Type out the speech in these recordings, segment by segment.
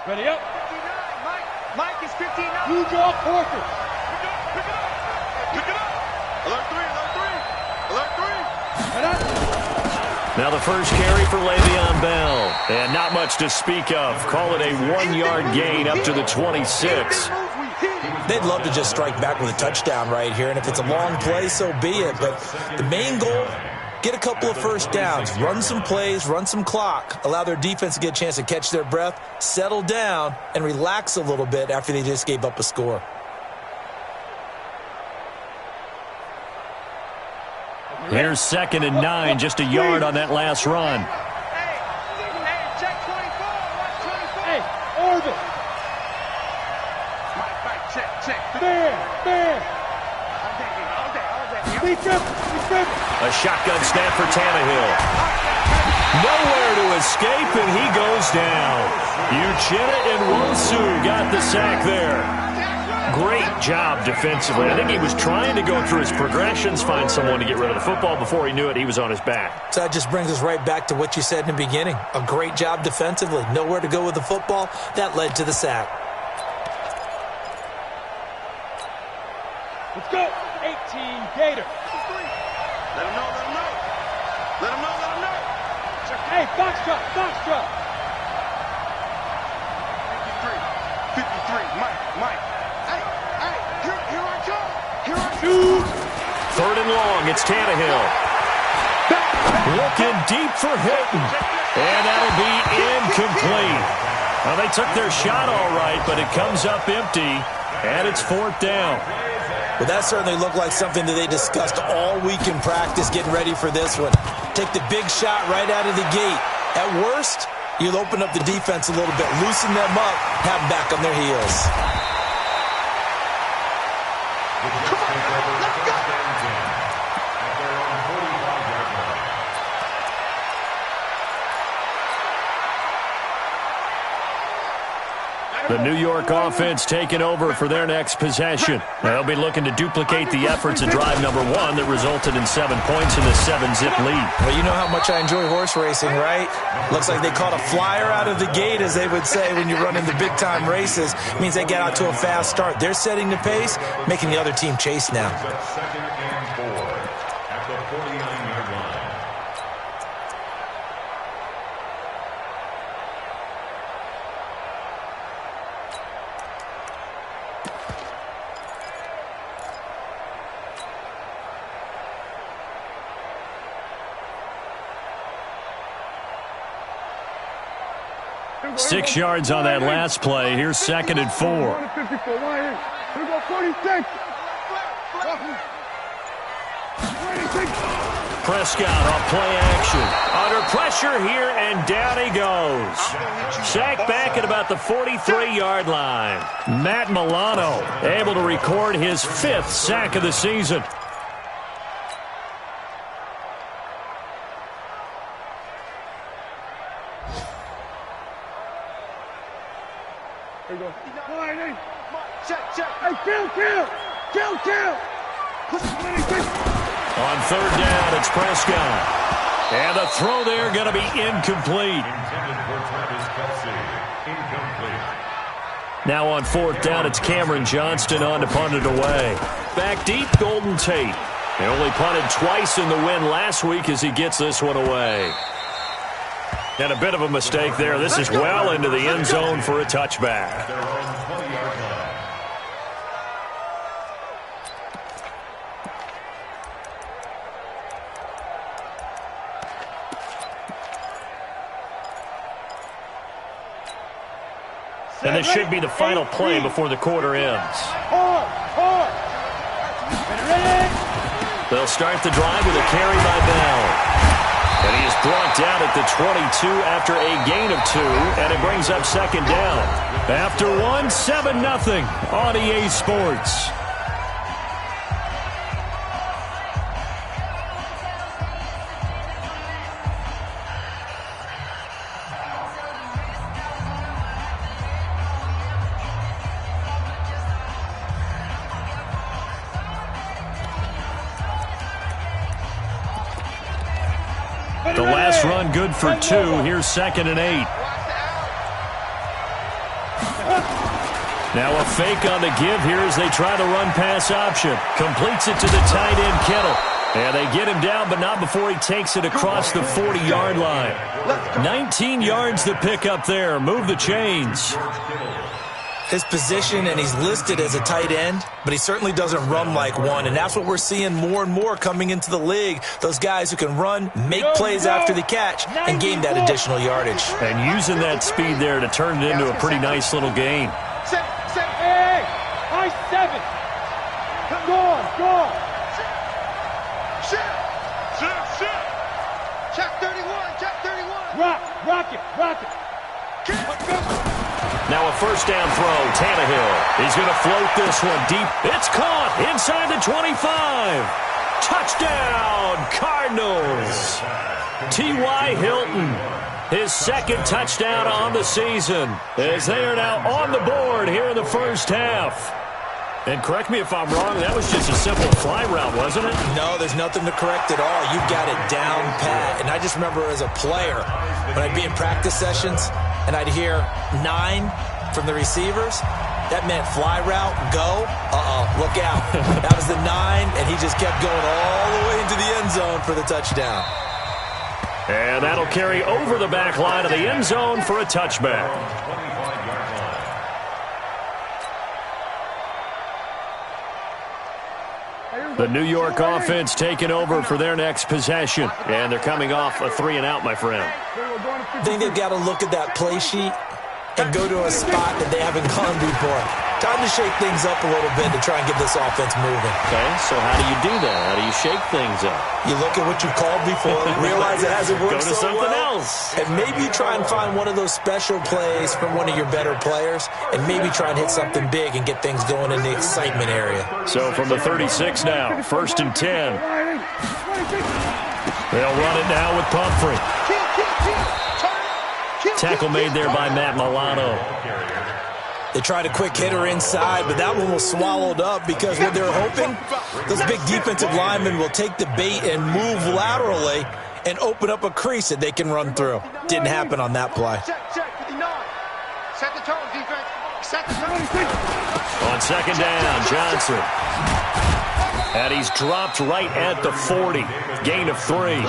Ready up. 59, Mike is 59. You draw quarters. Pick it up. Alert 3, alert 3. Alert 3. Head up. Now the first carry for Le'Veon Bell. And not much to speak of. Call it a 1-yard gain up to the 26. They'd love to just strike back with a touchdown right here. And if it's a long play, so be it. But the main goal, get a couple of first downs, run some plays, run some clock, allow their defense to get a chance to catch their breath, settle down, and relax a little bit after they just gave up a score. Here's 2nd and 9, just a yard on that last run. Hey, check 24. Watch 24. Hey, orbit. Mike, check. Bear. All day. Speak up. A shotgun snap for Tannehill. Nowhere to escape, and he goes down. Uchenna and Wosu got the sack there. Great job defensively. I think he was trying to go through his progressions, find someone to get rid of the football. Before he knew it, he was on his back. So that just brings us right back to what you said in the beginning. A great job defensively. Nowhere to go with the football. That led to the sack. Let's go. 18 Gator. Let him know. Hey, box truck. 53, Mike. Hey, here I come. Shoot. 3rd and long, it's Tannehill. Looking deep for Hilton. And that'll be incomplete. Well, they took their shot all right, but it comes up empty, and it's 4th down. Well, that certainly looked like something that they discussed all week in practice, getting ready for this one. Take the big shot right out of the gate. At worst, you'll open up the defense a little bit, loosen them up, have them back on their heels. Come on, let's go. The New York offense taking over for their next possession. They'll be looking to duplicate the efforts of drive number 1 that resulted in 7 points in the 7-zip lead. Well, you know how much I enjoy horse racing, right? Looks like they caught a flyer out of the gate, as they would say when you're running the big-time races. It means they get out to a fast start. They're setting the pace, making the other team chase now. 2nd and 4 at the 49-yard line. Six yards on that last play. Here's 2nd and 4. Prescott on play action. Under pressure here, and down he goes. Sacked back at about the 43-yard line. Matt Milano able to record his 5th sack of the season. There you go. Check. Hey, kill. On 3rd down, it's Prescott. And the throw there going to be incomplete. Intended for Travis Kelce. Incomplete. Now on 4th down, it's Cameron Johnston on to punt it away. Back deep, Golden Tate. He only punted twice in the win last week as he gets this one away. And a bit of a mistake there. This is well into the end zone for a touchback. Their own 20-yard line. And this should be the final play before the quarter ends. They'll start the drive with a carry by Bell. And he is brought down at the 22 after a gain of 2, and it brings up 2nd down. After 1, 7-0 on EA Sports. The last run good for 2. Here's 2nd and 8. Now a fake on the give here as they try the run-pass option. Completes it to the tight end, Kittle. And they get him down, but not before he takes it across the 40-yard line. 19 yards to pick up there. Move the chains. His position, and he's listed as a tight end, but he certainly doesn't run like one, and that's what we're seeing more and more coming into the league. Those guys who can run, make plays after the catch, and gain that additional yardage. And using that speed there to turn it into a pretty nice little gain. Hey, high 7. Go. Check 31. Rock it. Now a first down throw, Tannehill. He's going to float this one deep. It's caught inside the 25. Touchdown, Cardinals. T.Y. Hilton, his second touchdown on the season, as they are now on the board here in the first half. And correct me if I'm wrong, that was just a simple fly route, wasn't it? No, there's nothing to correct at all. You got it down pat. And I just remember as a player, when I'd be in practice sessions and I'd hear 9 from the receivers, that meant fly route, go, look out. That was the 9, and he just kept going all the way into the end zone for the touchdown. And that'll carry over the back line of the end zone for a touchback. The New York offense taking over for their next possession. And they're coming off a 3-and-out, my friend. I think they've got to look at that play sheet and go to a spot that they haven't gone before. Time to shake things up a little bit to try and get this offense moving. Okay, so how do you do that? How do you shake things up? You look at what you've called before, realize it hasn't worked so so something well, else. and maybe you try and find one of those special plays from one of your better players, and maybe try and hit something big and get things going in the excitement area. So from the 36 now, 1st and 10. They'll run it now with Pumphrey. Tackle made there by Matt Milano. They tried a quick hitter inside, but that one was swallowed up because what they're hoping, those big defensive linemen will take the bait and move laterally and open up a crease that they can run through. Didn't happen on that play. Check 59. Set the tone, defense. Set the tone. On second down, Johnson. And he's dropped right at the 40. Gain of 3.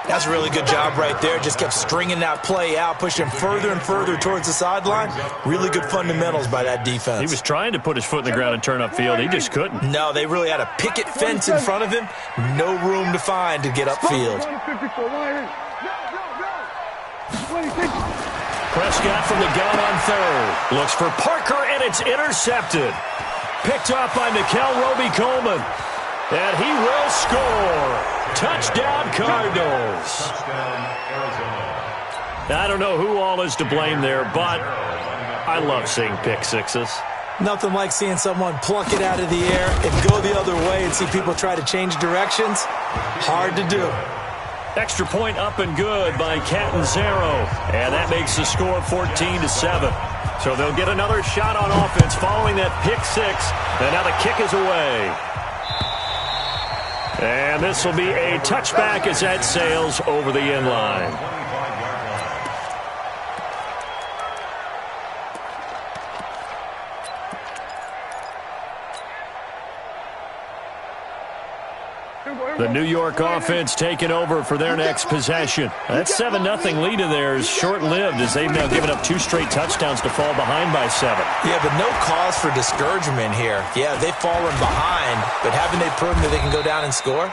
That's a really good job right there. Just kept stringing that play out, pushing further and further towards the sideline. Really good fundamentals by that defense. He was trying to put his foot in the ground and turn upfield. He just couldn't. No, they really had a picket fence in front of him. No room to find to get upfield. Prescott from the gun on 3rd. Looks for Parker, and it's intercepted. Picked off by Nickel Roby-Coleman. And he will score. Touchdown, Cardinals. I don't know who all is to blame there, but I love seeing pick sixes. Nothing like seeing someone pluck it out of the air and go the other way and see people try to change directions. Hard to do. Extra point up and good by Catanzaro. And that makes the score 14-7. So they'll get another shot on offense following that pick 6. And now the kick is away. And this will be a touchback as that sails over the end line. The New York offense taking over for their next possession. That 7-0 lead of theirs short-lived as they've now given up 2 straight touchdowns to fall behind by 7. Yeah, but no cause for discouragement here. Yeah, they've fallen behind, but haven't they proven that they can go down and score?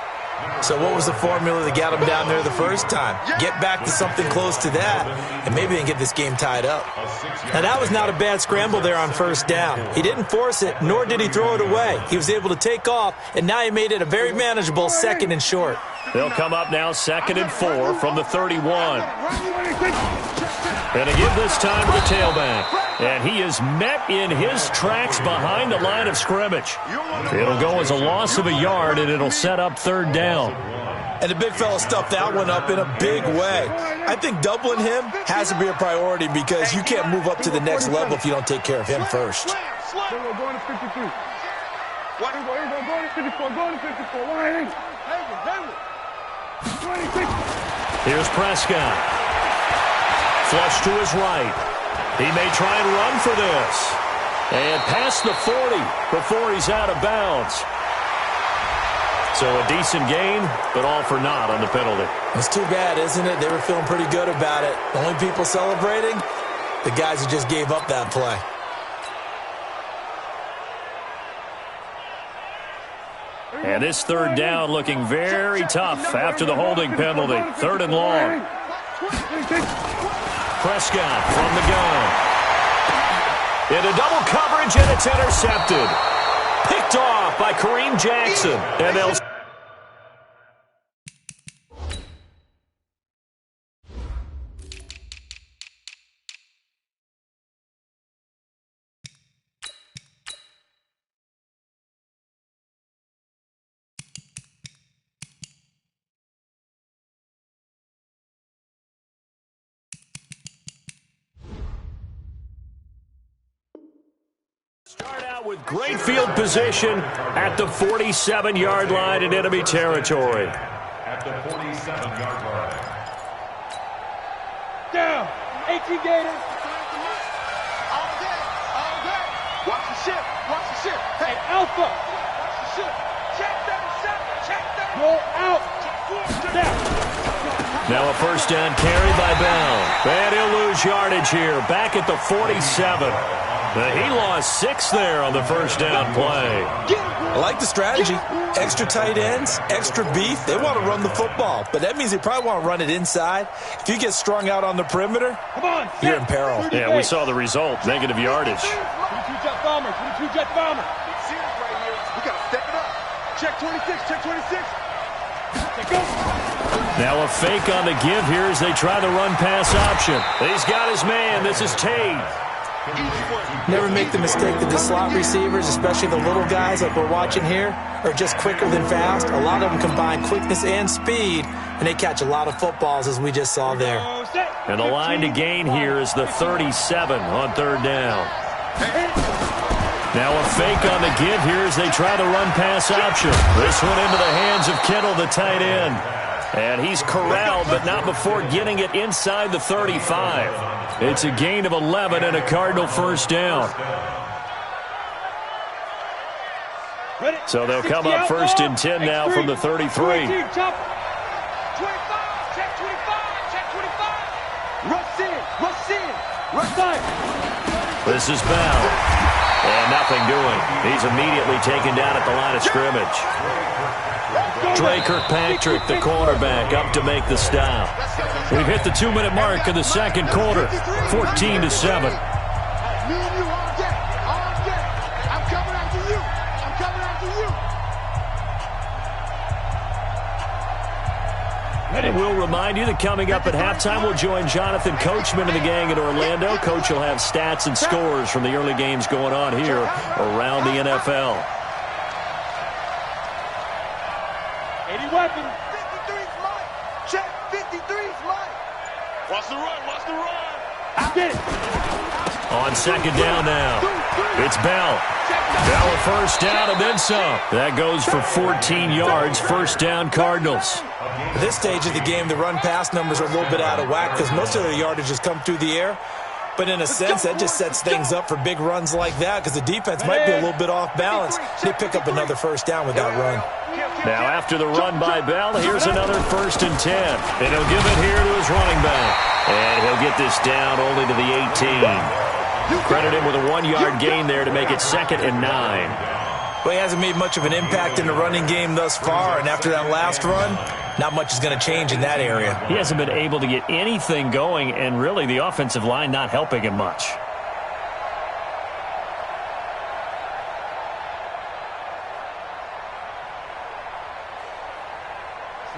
So what was the formula that got them down there the first time? Get back to something close to that, and maybe they can get this game tied up. Now, that was not a bad scramble there on first down. He didn't force it, nor did he throw it away. He was able to take off, and now he made it a very manageable 2nd and short. They'll come up now 2nd and 4 from the 31. And again this time to the tailback. And he is met in his tracks behind the line of scrimmage. It'll go as a loss of a yard, and it'll set up 3rd down. And the big fella stuffed that one up in a big way. I think doubling him has to be a priority because you can't move up to the next level if you don't take care of him first. Going to 52. What? Going to 54. Going to 54. Here's Prescott. Flush to his right. He may try and run for this. And past the 40 before he's out of bounds. So a decent gain, but all for naught on the penalty. It's too bad, isn't it? They were feeling pretty good about it. The only people celebrating, the guys who just gave up that play. And this third down looking very tough after the holding penalty. Third and long. Prescott from the gun. Into double coverage, and it's intercepted. Picked off by Kareem Jackson. And they'll... Start out with great field position at the 47-yard line in enemy territory. At the 47-yard line. Down. 18 Gators. All day. All day. Watch the ship. Watch the ship. Hey, Alpha. Watch the ship. Check 37. Check 37. Go out. Down. Now a first down carry by Bell. And he'll lose yardage here. Back at the 47. He lost 6 there on the first down play. I like the strategy. Extra tight ends, extra beef. They want to run the football, but that means they probably want to run it inside. If you get strung out on the perimeter, you're in peril. Yeah, we saw the result. Negative yardage. 22 jet bomber. 22 jet bomber. It's serious right here. We got to step it up. Check 26. Check 26. Go. Now a fake on the give here as they try the run-pass option. He's got his man. This is Tate. Never make the mistake that the slot receivers, especially the little guys like we're watching here, are just quicker than fast. A lot of them combine quickness and speed, and they catch a lot of footballs, as we just saw there. And the line to gain here is the 37 on third down. Now a fake on the give here as they try the run-pass option. This one into the hands of Kittle, the tight end. And he's corralled, but not before getting it inside the 35. It's a gain of 11 and a Cardinal first down. So they'll come up first and 10 now from the 33. 25. Check 25. Check 25. Rush in. Rush in. Rush in. This is Bell. And nothing doing. He's immediately taken down at the line of scrimmage. Trey Kirkpatrick, the cornerback, up to make the stop. We've hit the 2-minute mark of the second quarter, 14-7. Me and you all day. All day. I'm coming after you. I'm coming after you. And we'll remind you that coming up at halftime, we'll join Jonathan Coachman and the gang in Orlando. Coach will have stats and scores from the early games going on here around the NFL. 80 weapons. 53's mine. Check 53's mine. Watch the run. Watch the run. Get it. On second down now, it's Bell. Bell a first down and then some. That goes for 14 yards. First down, Cardinals. At this stage of the game, the run-pass numbers are a little bit out of whack because most of their yardage has come through the air. But in a sense, that just sets things up for big runs like that because the defense might be a little bit off balance. They pick up another first down with that run. Now after the run by Bell, here's another first and 10. And he'll give it here to his running back. And he'll get this down only to the 18. Credit him with a 1-yard gain there to make it 2nd and 9. Well, he hasn't made much of an impact in the running game thus far, and after that last run, not much is going to change in that area. He hasn't been able to get anything going, and really the offensive line not helping him much.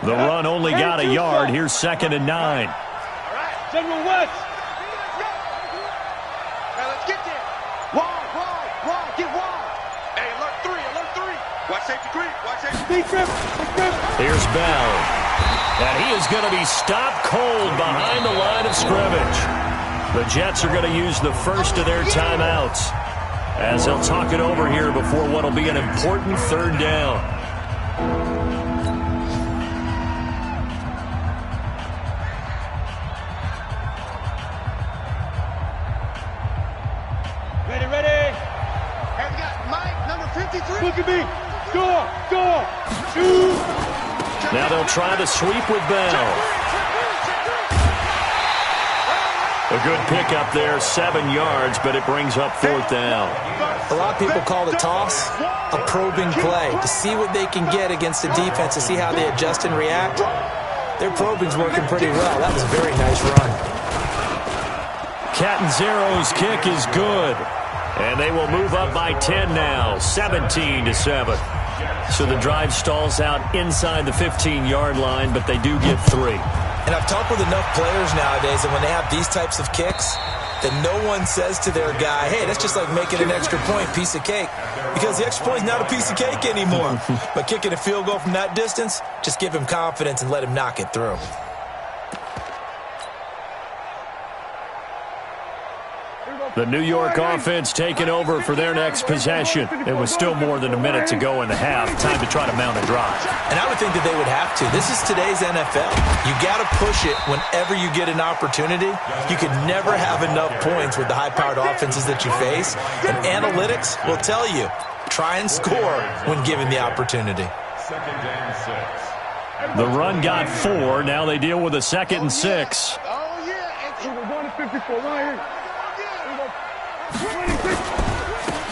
The run only got a yard. Here's 2nd and 9. General West. Now let's get there. Wide, get wide. Hey, alert 3. Watch safety creep. Watch safety creep. Big grip. Here's Bell. And he is going to be stopped cold behind the line of scrimmage. The Jets are going to use the first of their timeouts as they'll talk it over here before what will be an important third down. Ready. Now they'll try the sweep with Bell. A good pickup there, 7 yards, but it brings up 4th down. A lot of people call the toss a probing play to see what they can get against the defense, to see how they adjust and react. Their probing's working pretty well. That was a very nice run. Catanzaro's kick is good. And they will move up by 10 now, 17-7. So the drive stalls out inside the 15-yard line, but they do get 3. And I've talked with enough players nowadays that when they have these types of kicks, that no one says to their guy, hey, that's just like making an extra point, piece of cake. Because the extra point is not a piece of cake anymore. But kicking a field goal from that distance, just give him confidence and let him knock it through. The New York offense taking over for their next possession. It was still more than a minute to go in the half. Time to try to mount a drive. And I would think that they would have to. This is today's NFL. You got to push it whenever you get an opportunity. You could never have enough points with the high-powered offenses that you face. And analytics will tell you, try and score when given the opportunity. The run got 4. Now they deal with a 2nd and 6.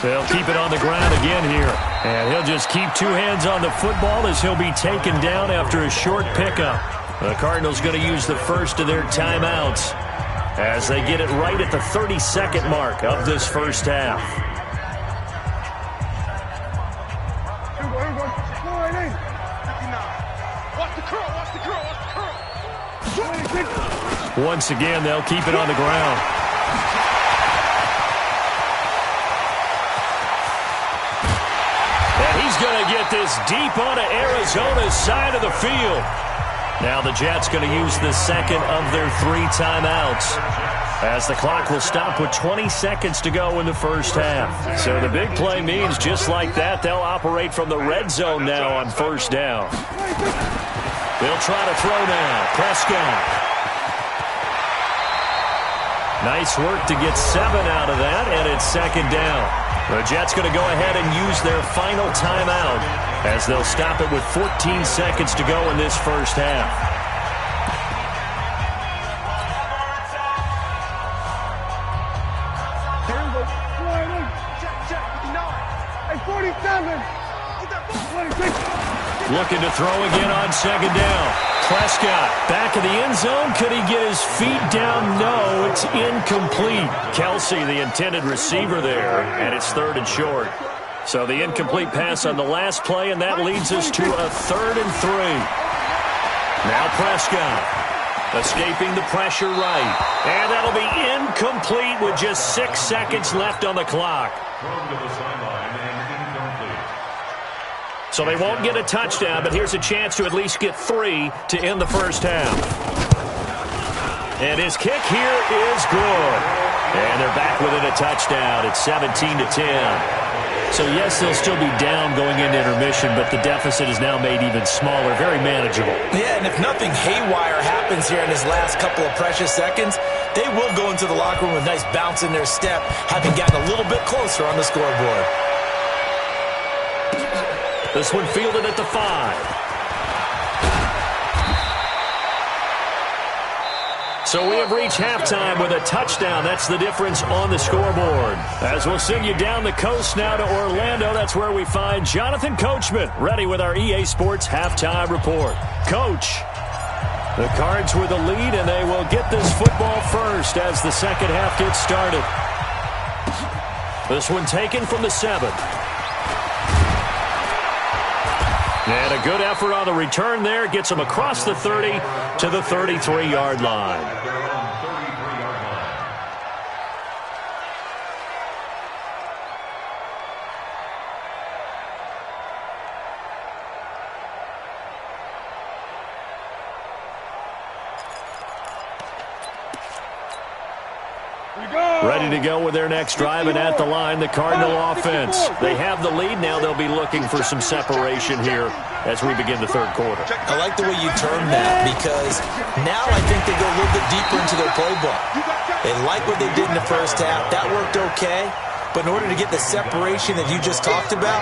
They'll keep it on the ground again here. And he'll just keep 2 hands on the football as he'll be taken down after a short pickup. The Cardinals going to use the first of their timeouts as they get it right at the 30-second mark of this first half. Once again, they'll keep it on the ground. He's going to get this deep onto Arizona's side of the field. Now the Jets going to use the second of their 3 timeouts as the clock will stop with 20 seconds to go in the first half. So the big play means just like that, they'll operate from the red zone now on first down. They'll try to throw now. Prescott. Nice work to get 7 out of that, and it's 2nd down. The Jets going to go ahead and use their final timeout as they'll stop it with 14 seconds to go in this first half. Looking to throw again on 2nd down. Prescott back in the end zone. Could he get his feet down? No, it's incomplete. Kelsey, the intended receiver there, and it's 3rd and short. So the incomplete pass on the last play, and that leads us to a 3rd and 3. Now Prescott escaping the pressure right. And that'll be incomplete with just 6 seconds left on the clock. So they won't get a touchdown, but here's a chance to at least get 3 to end the first half. And his kick here is good. And they're back within a touchdown. It's 17-10. So, yes, they'll still be down going into intermission, but the deficit is now made even smaller, very manageable. Yeah, and if nothing haywire happens here in his last couple of precious seconds, they will go into the locker room with a nice bounce in their step, having gotten a little bit closer on the scoreboard. This one fielded at the 5. So we have reached halftime with a touchdown. That's the difference on the scoreboard. As we'll send you down the coast now to Orlando, that's where we find Jonathan Coachman, ready with our EA Sports Halftime Report. Coach, the Cards with the lead, and they will get this football first as the second half gets started. This one taken from the 7. And a good effort on the return there. Gets them across the 30 to the 33-yard line. Ready to go with their next drive, and at the line, the Cardinal offense. They have the lead. Now they'll be looking for some separation here as we begin the third quarter. I like the way you term that, because now I think they go a little bit deeper into their playbook. They like what they did in the first half. That worked okay. But in order to get the separation that you just talked about,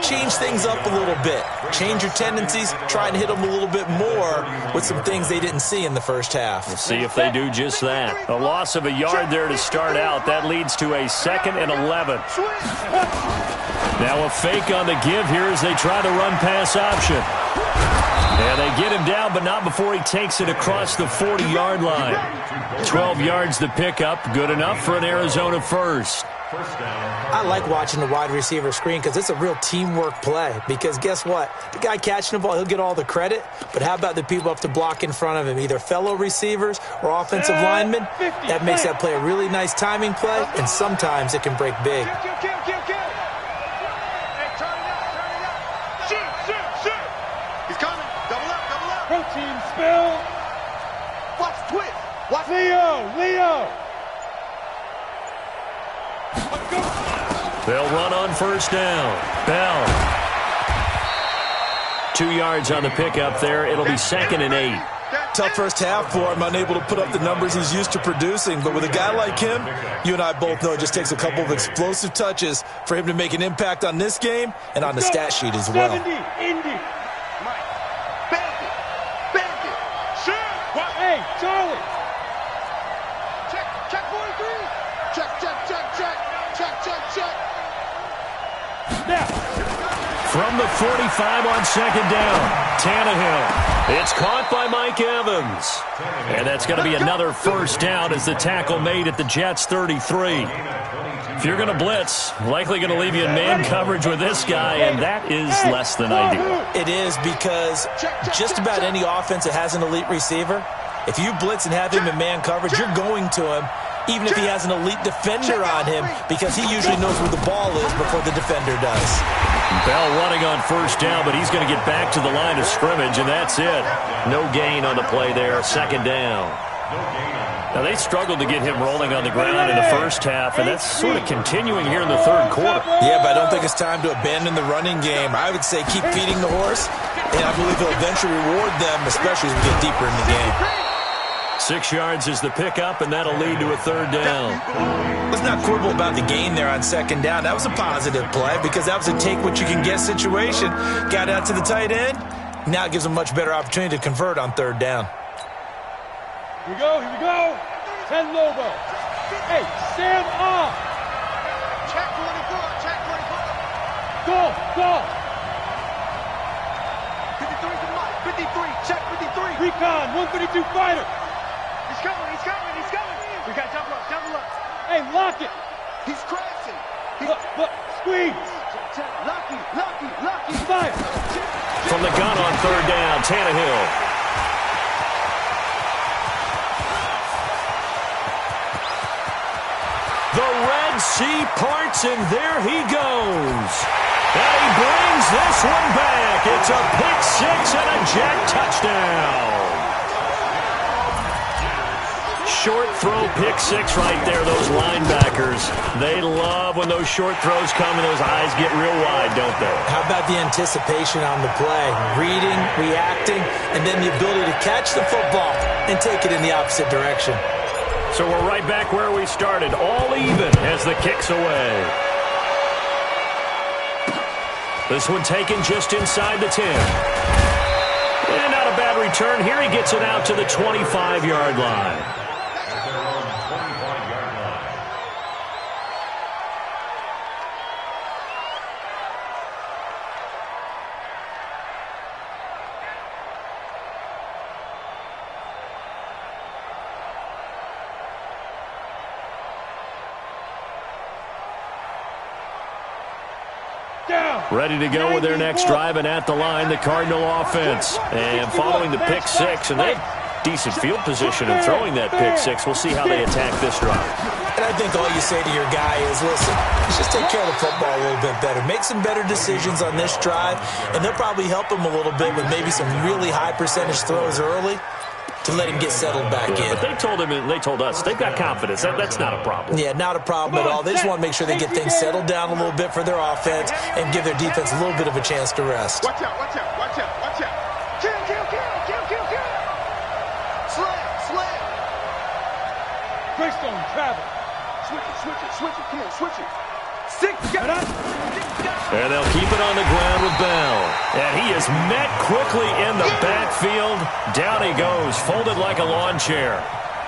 change things up a little bit. Change your tendencies, try and hit them a little bit more with some things they didn't see in the first half. We'll see if they do just that. A loss of a yard there to start out. That leads to a 2nd and 11. Now a fake on the give here as they try the run-pass option. And they get him down, but not before he takes it across the 40-yard line. 12 yards to pick up. Good enough for an Arizona first. I like watching the wide receiver screen because it's a real teamwork play. Because guess what? The guy catching the ball, he'll get all the credit. But how about the people up to block in front of him, either fellow receivers or offensive linemen? That makes that play a really nice timing play, and sometimes it can break big. He's coming. Double up, double up. Protein spill. Watch twist. Watch Leo. They'll run on first down. Bell. 2 yards on the pickup there. It'll be 2nd and 8. Tough first half for him, unable to put up the numbers he's used to producing. But with a guy like him, you and I both know it just takes a couple of explosive touches for him to make an impact on this game and on the stat sheet as well. 70, Indy. Bandit. Shoot. Hey, Charlie. Check 43. Check. Now. From the 45 on 2nd down, Tannehill. It's caught by Mike Evans. And that's going to be another first down as the tackle made at the Jets' 33. If you're going to blitz, likely going to leave you in man coverage with this guy, and that is less than ideal. It is because just about any offense that has an elite receiver, if you blitz and have him in man coverage, you're going to him, even if he has an elite defender on him, because he usually knows where the ball is before the defender does. Bell running on first down, but he's going to get back to the line of scrimmage, and that's it. No gain on the play there, 2nd down. Now, they struggled to get him rolling on the ground in the first half, and that's sort of continuing here in the third quarter. Yeah, but I don't think it's time to abandon the running game. I would say keep feeding the horse, and I believe he'll eventually reward them, especially as we get deeper in the game. 6 yards is the pickup, and that'll lead to a 3rd down. Let's not quibble about the gain there on 2nd down. That was a positive play because that was a take-what-you-can-get situation. Got out to the tight end. Now it gives them a much better opportunity to convert on 3rd down. Here we go. 10 Lobo. Hey, stand off. Check 44. Go. 53 to Mike. 53. Check 53. Recon, 152 fighter. He's coming. We got double up. Hey, lock it. He's crashing. Look, squeeze. Check. Lucky. Fire. From the gun on 3rd down, Tannehill. The Red Sea parts, and there he goes. And he brings this one back. It's a pick 6 and a Jet touchdown. Short throw, pick 6 right there, those linebackers. They love when those short throws come and those eyes get real wide, don't they? How about the anticipation on the play? Reading, reacting, and then the ability to catch the football and take it in the opposite direction. So we're right back where we started, all even as the kick's away. This one taken just inside the 10. And not a bad return. Here he gets it out to the 25-yard line. Ready to go with their next drive, and at the line, the Cardinal offense. And following the pick 6, and they have decent field position in throwing that pick 6. We'll see how they attack this drive. And I think all you say to your guy is, listen, let's just take care of the football a little bit better. Make some better decisions on this drive, and they'll probably help him a little bit with maybe some really high percentage throws early to let him get settled back in. But they told him, and they told us, they've got confidence. That's not a problem. Yeah, not a problem at all. They just want to make sure they get things settled down a little bit for their offense and give their defense a little bit of a chance to rest. Watch out. Kill. Slam. Greystone, travel. Switch it. Come on, switch it. And they'll keep it on the ground with Bell. And he is met quickly in the backfield. Down he goes, folded like a lawn chair.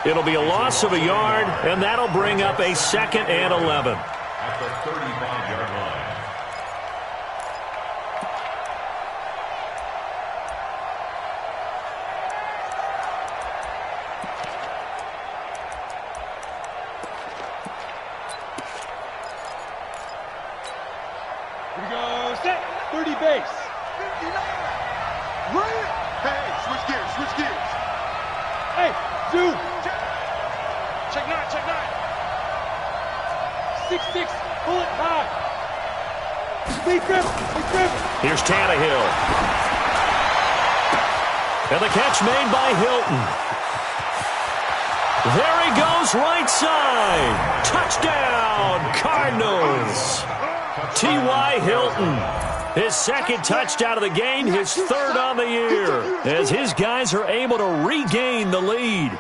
It'll be a loss of a yard, and that'll bring up a 2nd and 11. At the 35-yard line. Here we go, set, 30 base. 59. Right. Hey, switch gears, switch gears. Hey, dude. Check 9, check 9. 6-6, pull it high. Stay grip. Here's Tannehill. And the catch made by Hilton. There he goes, right side. Touchdown, Cardinals. T.Y. Hilton, his 2nd touchdown of the game, his 3rd on the year, as his guys are able to regain the lead.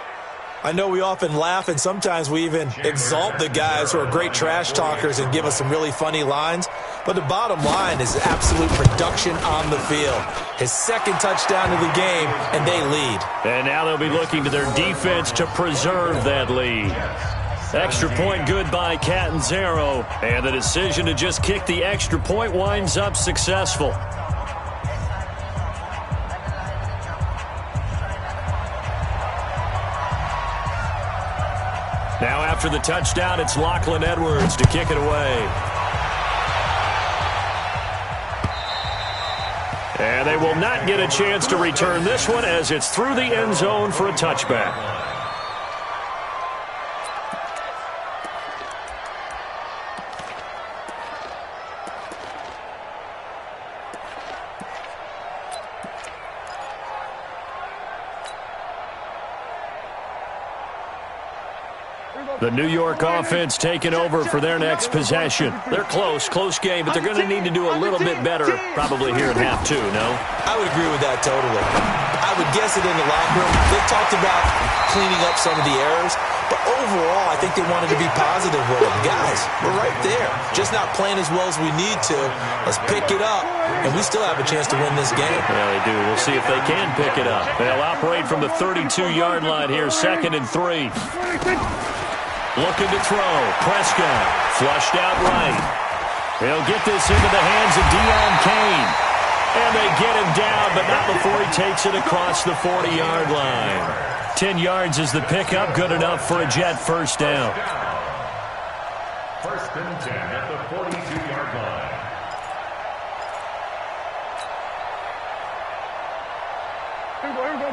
I know we often laugh, and sometimes we even exalt the guys who are great trash talkers and give us some really funny lines. But the bottom line is absolute production on the field. His 2nd touchdown of the game, and they lead. And now they'll be looking to their defense to preserve that lead. Extra point good by Catanzaro, and the decision to just kick the extra point winds up successful. Now after the touchdown, it's Lachlan Edwards to kick it away. And they will not get a chance to return this one as it's through the end zone for a touchback. The New York offense taking over for their next possession. They're close game, but they're going to need to do a little bit better probably here in half 2, no? I would agree with that totally. I would guess it in the locker room. They talked about cleaning up some of the errors, but overall, I think they wanted to be positive with them. Guys, we're right there. Just not playing as well as we need to. Let's pick it up, and we still have a chance to win this game. Yeah, they do. We'll see if they can pick it up. They'll operate from the 32-yard line here, 2nd and 3. Looking to throw. Prescott flushed out right. He'll get this into the hands of Deion Kane. And they get him down, but not before he takes it across the 40-yard line. 10 yards is the pickup. Good enough for a Jet first down. 1st and 10 at the 42-yard line. Here we go.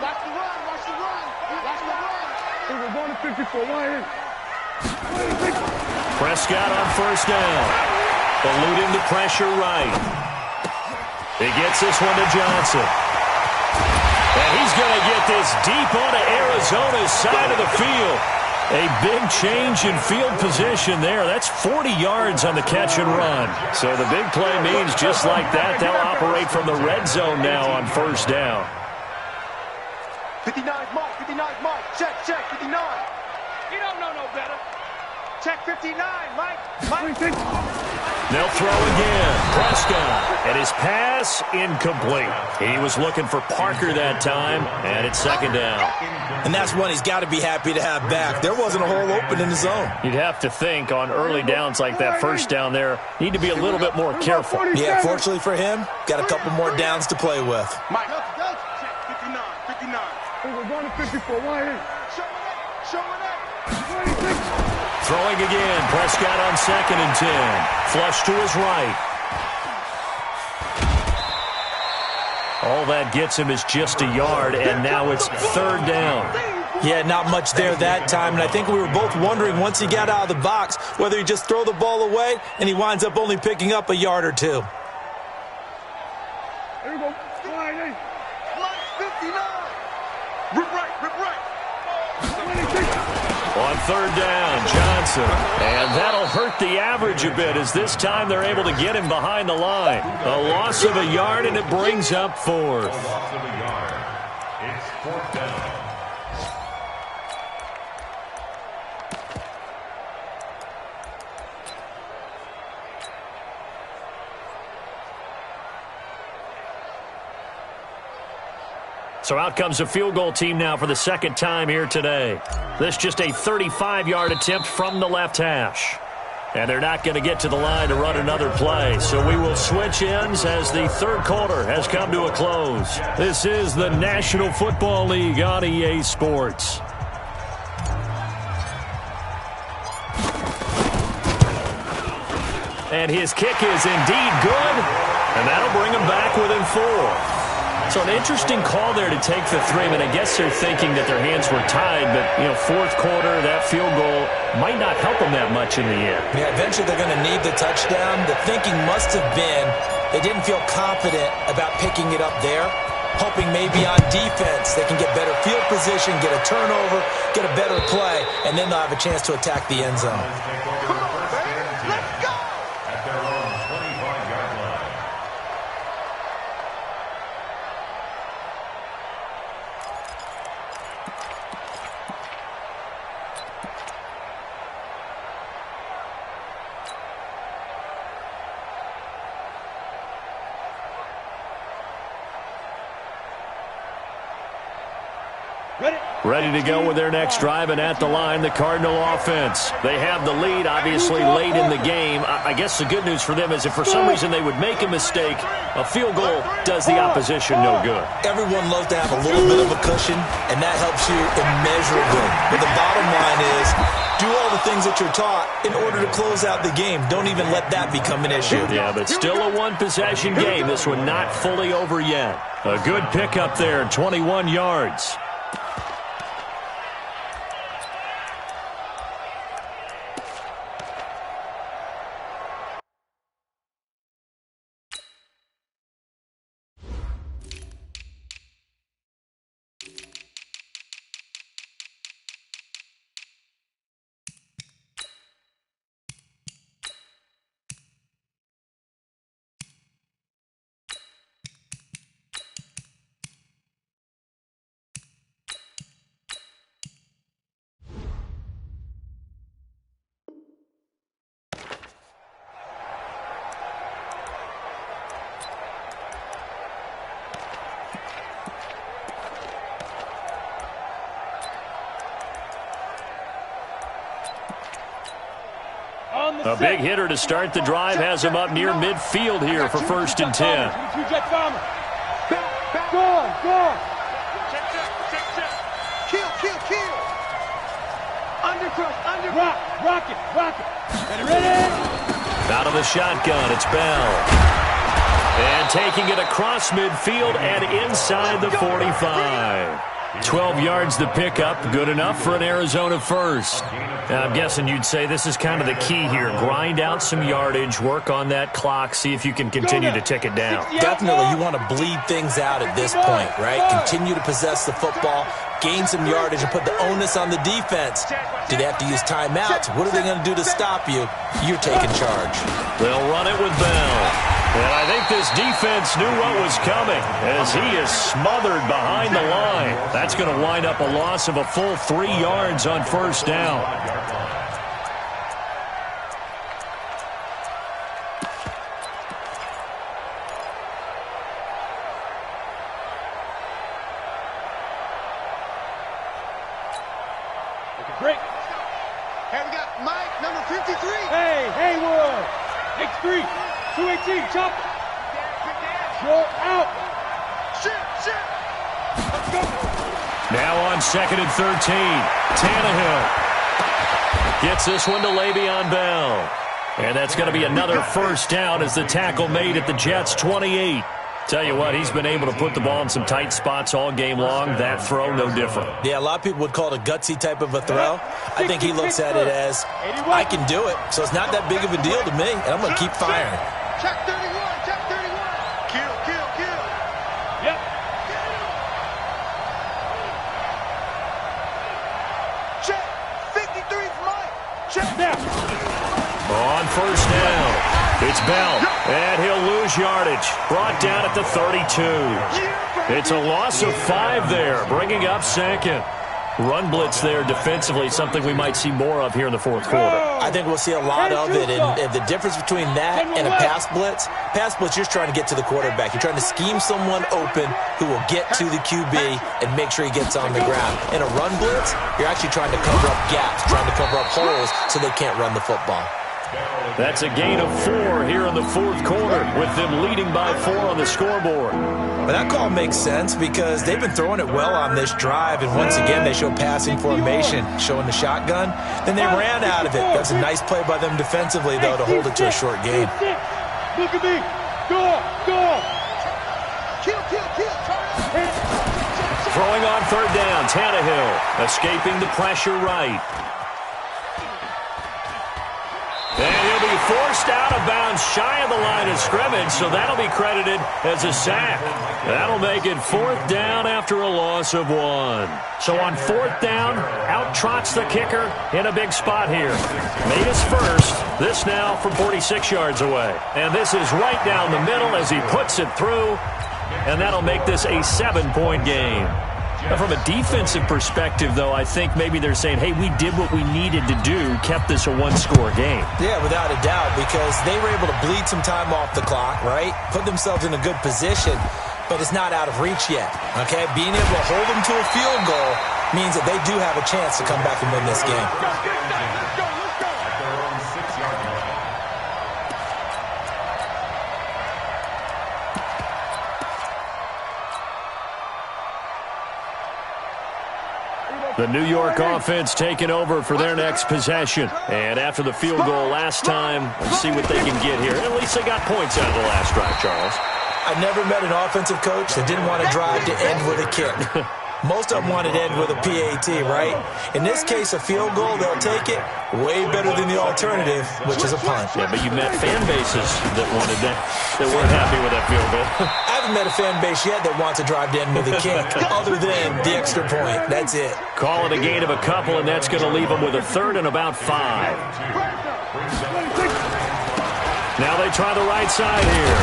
Watch the run, watch the run, watch the run. Here we go, going to 54, Prescott on first down. Eluding the pressure right. He gets this one to Johnson. And he's going to get this deep onto Arizona's side of the field. A big change in field position there. That's 40 yards on the catch and run. So the big play means just like that, they'll operate from the red zone now on first down. 59 Mike, 59 Mike, check, 59. You don't know no better. Check 59, Mike. They'll throw again. Prescott, and his pass incomplete. He was looking for Parker that time, and it's 2nd down. And that's one he's got to be happy to have back. There wasn't a hole open in the zone. You'd have to think on early downs like that first down there, need to be a little bit more careful. Yeah, fortunately for him, got a couple more downs to play with. Mike, check 59, 59. We're going to 54, Show it up. Throwing again. Prescott on 2nd and 10. Flush to his right. All that gets him is just a yard, and now it's 3rd down. Yeah, not much there that time, and I think we were both wondering once he got out of the box whether he'd just throw the ball away, and he winds up only picking up a yard or two. Here we go. 59. Rip right. On 3rd down, Johnson. And that'll hurt the average a bit as this time they're able to get him behind the line. A loss of a yard, and it brings up 4th. Loss of a yard. It's 4th down. So out comes a field goal team now for the second time here today. This just a 35-yard attempt from the left hash. And they're not going to get to the line to run another play. So we will switch ends as the third quarter has come to a close. This is the National Football League on EA Sports. And his kick is indeed good. And that'll bring him back within 4. So an interesting call there to take the 3. I mean, I guess they're thinking that their hands were tied, but, fourth quarter, that field goal might not help them that much in the end. Yeah, eventually they're going to need the touchdown. The thinking must have been they didn't feel confident about picking it up there, hoping maybe on defense they can get better field position, get a turnover, get a better play, and then they'll have a chance to attack the end zone. Ready to go with their next drive, and at the line, the Cardinal offense. They have the lead, obviously, late in the game. I guess the good news for them is if for some reason they would make a mistake, a field goal does the opposition no good. Everyone loves to have a little bit of a cushion, and that helps you immeasurably. But the bottom line is, do all the things that you're taught in order to close out the game. Don't even let that become an issue. Yeah, but still a one-possession game. This one not fully over yet. A good pickup there, 21 yards. A big hitter to start the drive has him up near midfield here for 1st and 10. Go on, go on. Kill. Undercrush. Rock it. Ready? Out of the shotgun, it's Bell. And taking it across midfield and inside the 45. 12 yards to pick up, good enough for an Arizona first. I'm guessing you'd say this is kind of the key here. Grind out some yardage, work on that clock, see if you can continue to tick it down. Definitely, you want to bleed things out at this point, right? Continue to possess the football, gain some yardage, and put the onus on the defense. Do they have to use timeouts? What are they going to do to stop you? You're taking charge. They'll run it with Bell. And I think this defense knew what was coming as he is smothered behind the line. That's going to wind up a loss of a full 3 yards on 1st down. Break. Hey, we got Mike, number 53. Hey, Haywood. X3. 218, chop. Short out. Shit. Let's go. Now on 2nd and 13. Tannehill gets this one to Le'Veon Bell. And that's going to be another 1st down as the tackle made at the Jets' 28. Tell you what, he's been able to put the ball in some tight spots all game long. That throw, no different. Yeah, a lot of people would call it a gutsy type of a throw. I think he looks at it as, I can do it, so it's not that big of a deal to me, and I'm going to keep firing. Check 31. Kill. Yep. Check 53 for Mike. Check. Now. On 1st down, it's Bell, and he'll lose yardage. Brought down at the 32. It's a loss of 5 there, bringing up 2nd. Run blitz there defensively, something we might see more of here in the fourth quarter. I think we'll see a lot of it, and the difference between that and a pass blitz, you're just trying to get to the quarterback. You're trying to scheme someone open who will get to the QB and make sure he gets on the ground. In a run blitz, you're actually trying to cover up gaps, trying to cover up holes so they can't run the football. That's a gain of 4 here in the fourth quarter, with them leading by 4 on the scoreboard. But that call makes sense because they've been throwing it well on this drive, and once again they show passing formation, showing the shotgun. Then they ran out of it. That's a nice play by them defensively, though, to hold it to a short gain. Look at me. Go. Kill. Throwing on third down, Tannehill escaping the pressure right. And he'll be forced out of bounds shy of the line of scrimmage, so that'll be credited as a sack. That'll make it fourth down after a loss of 1. So on fourth down, out trots the kicker in a big spot here. Made his first. This now from 46 yards away. And this is right down the middle as he puts it through, and that'll make this a 7-point game. Now, from a defensive perspective, though, I think maybe they're saying, hey, we did what we needed to do, kept this a 1-score game. Yeah, without a doubt, because they were able to bleed some time off the clock, right? Put themselves in a good position, but it's not out of reach yet, okay? Being able to hold them to a field goal means that they do have a chance to come back and win this game. The New York offense taking over for their next possession. And after the field goal last time, let's see what they can get here. At least they got points out of the last drive, Charles. I never met an offensive coach that didn't want to drive to end with a kick. Most of them wanted to end with a PAT, right? In this case, a field goal, they'll take it. Way better than the alternative, which is a punt. Yeah, but you met fan bases that wanted that weren't happy with that field goal. I haven't met a fan base yet that wants to drive to end with a kick, other than the extra point. That's it. Call it a gain of a couple, and that's going to leave them with a third and about 5. Now they try the right side here.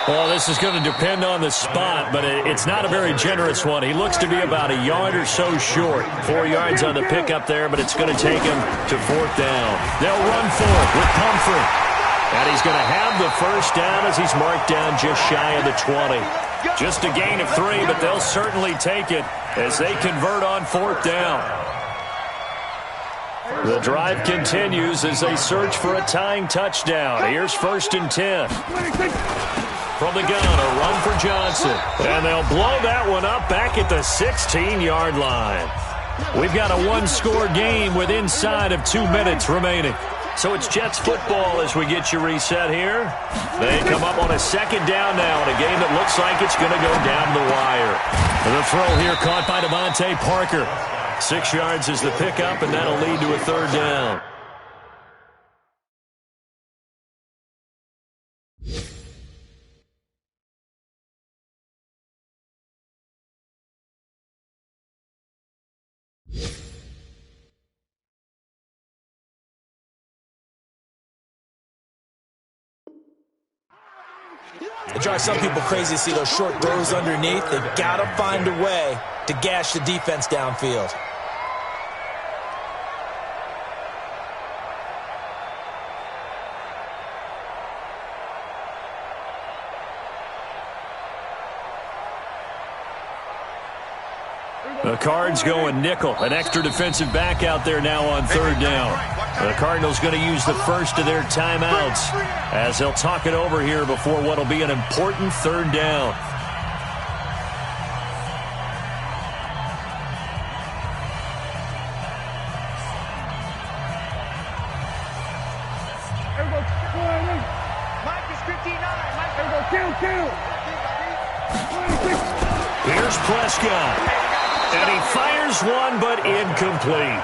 Well, this is going to depend on the spot, but it's not a very generous one. He looks to be about a yard or so short. 4 yards on the pickup there, but it's going to take him to fourth down. They'll run for it with Pumphrey. And he's going to have the first down as he's marked down just shy of the 20. Just a gain of 3, but they'll certainly take it as they convert on fourth down. The drive continues as they search for a tying touchdown. Here's 1st and 10. From the gun, a run for Johnson. And they'll blow that one up back at the 16-yard line. We've got a 1-score game with inside of 2 minutes remaining. So it's Jets football as we get you reset here. They come up on a 2nd down now in a game that looks like it's going to go down the wire. And the throw here caught by Devontae Parker. 6 yards is the pickup, and that'll lead to a 3rd down. It drives some people crazy to see those short throws underneath. They've got to find a way to gash the defense downfield. The Cards going nickel. An extra defensive back out there now on 3rd down. The Cardinals going to use the first of their timeouts as they'll talk it over here before what will be an important 3rd down. Mike is 59. Mike, kill. Here's Prescott. And he fires one, but incomplete.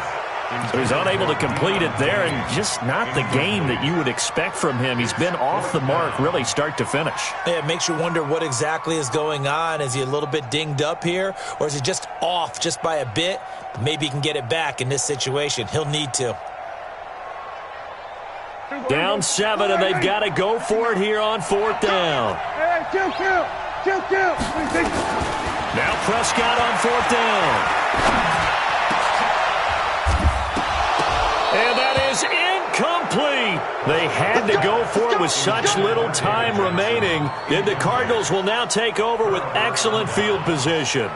So he's unable to complete it there, and just not the game that you would expect from him. He's been off the mark, really, start to finish. Yeah, it makes you wonder what exactly is going on. Is he a little bit dinged up here, or is he just off just by a bit? Maybe he can get it back in this situation. He'll need to. Down 7, and they've got to go for it here on 4th down. Hey, kill. Now Prescott on 4th down. They had to go for it with such little time remaining, and the Cardinals will now take over with excellent field position.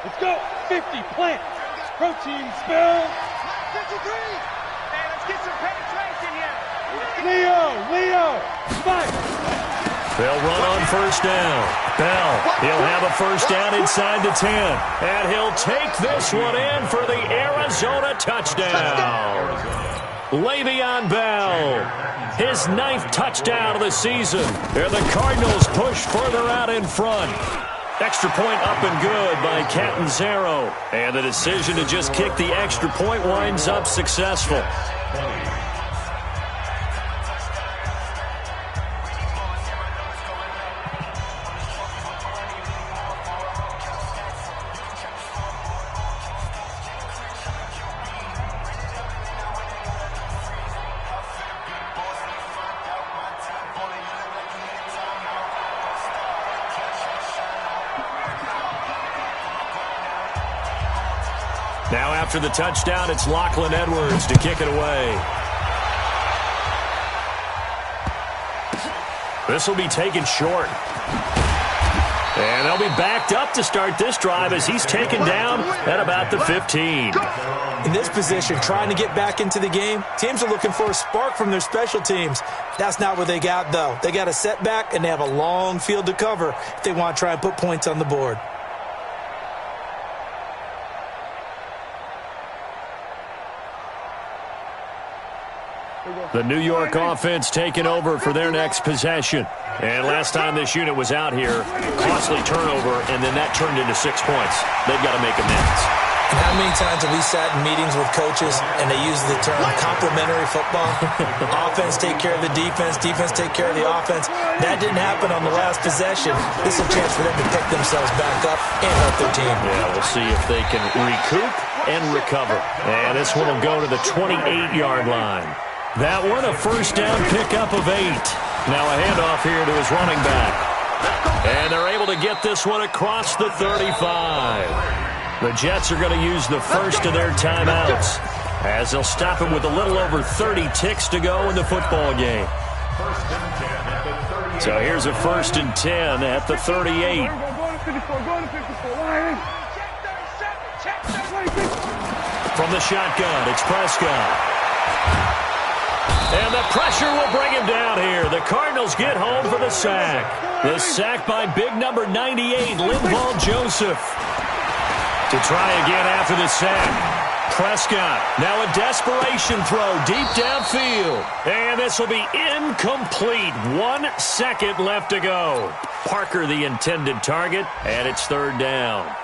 Let's go. 50, plant. Protein, spell. 53. Hey, let's get some penetration here. Leo, spike. They'll run on first down. Bell, he'll have a first down inside the 10. And he'll take this one in for the Arizona touchdown. Le'Veon Bell, his 9th touchdown of the season. And the Cardinals push further out in front. Extra point up and good by Catanzaro. And the decision to just kick the extra point winds up successful. Now after the touchdown, it's Lachlan Edwards to kick it away. This will be taken short. And they'll be backed up to start this drive as he's taken down at about the 15. In this position, trying to get back into the game, teams are looking for a spark from their special teams. That's not what they got, though. They got a setback, and they have a long field to cover if they want to try and put points on the board. The New York offense taking over for their next possession. And last time this unit was out here, costly turnover, and then that turned into 6 points. They've got to make amends. And how many times have we sat in meetings with coaches and they use the term complementary football? Offense take care of the defense, defense take care of the offense. That didn't happen on the last possession. This is a chance for them to pick themselves back up and help their team. Yeah, we'll see if they can recoup and recover. And this one will go to the 28-yard line. That one, a first down pickup of 8. Now a handoff here to his running back. And they're able to get this one across the 35. The Jets are going to use the first of their timeouts as they'll stop it with a little over 30 ticks to go in the football game. So here's a 1st and 10 at the 38. From the shotgun, it's Prescott. And the pressure will bring him down here. The Cardinals get home for the sack. The sack by big number 98, Linval Joseph. To try again after the sack. Prescott, now a desperation throw deep downfield. And this will be incomplete. 1 second left to go. Parker the intended target, and it's 3rd down.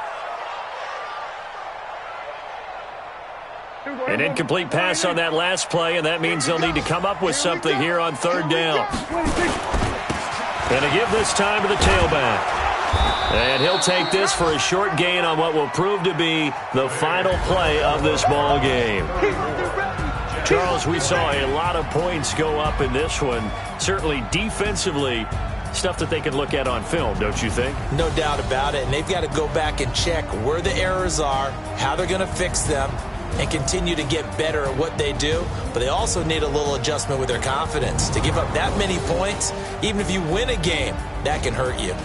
An incomplete pass on that last play, and that means they'll need to come up with something here on 3rd down. And to give this time to the tailback. And he'll take this for a short gain on what will prove to be the final play of this ball game. Charles, we saw a lot of points go up in this one. Certainly defensively, stuff that they can look at on film, don't you think? No doubt about it. And they've got to go back and check where the errors are, how they're going to fix them, and continue to get better at what they do. But they also need a little adjustment with their confidence. To give up that many points, even if you win a game, that can hurt you.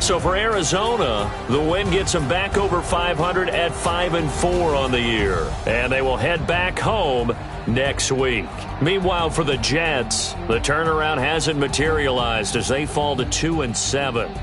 So for Arizona, the win gets them back over 500 at 5-4 on the year. And they will head back home next week. Meanwhile, for the Jets, the turnaround hasn't materialized as they fall to 2-7.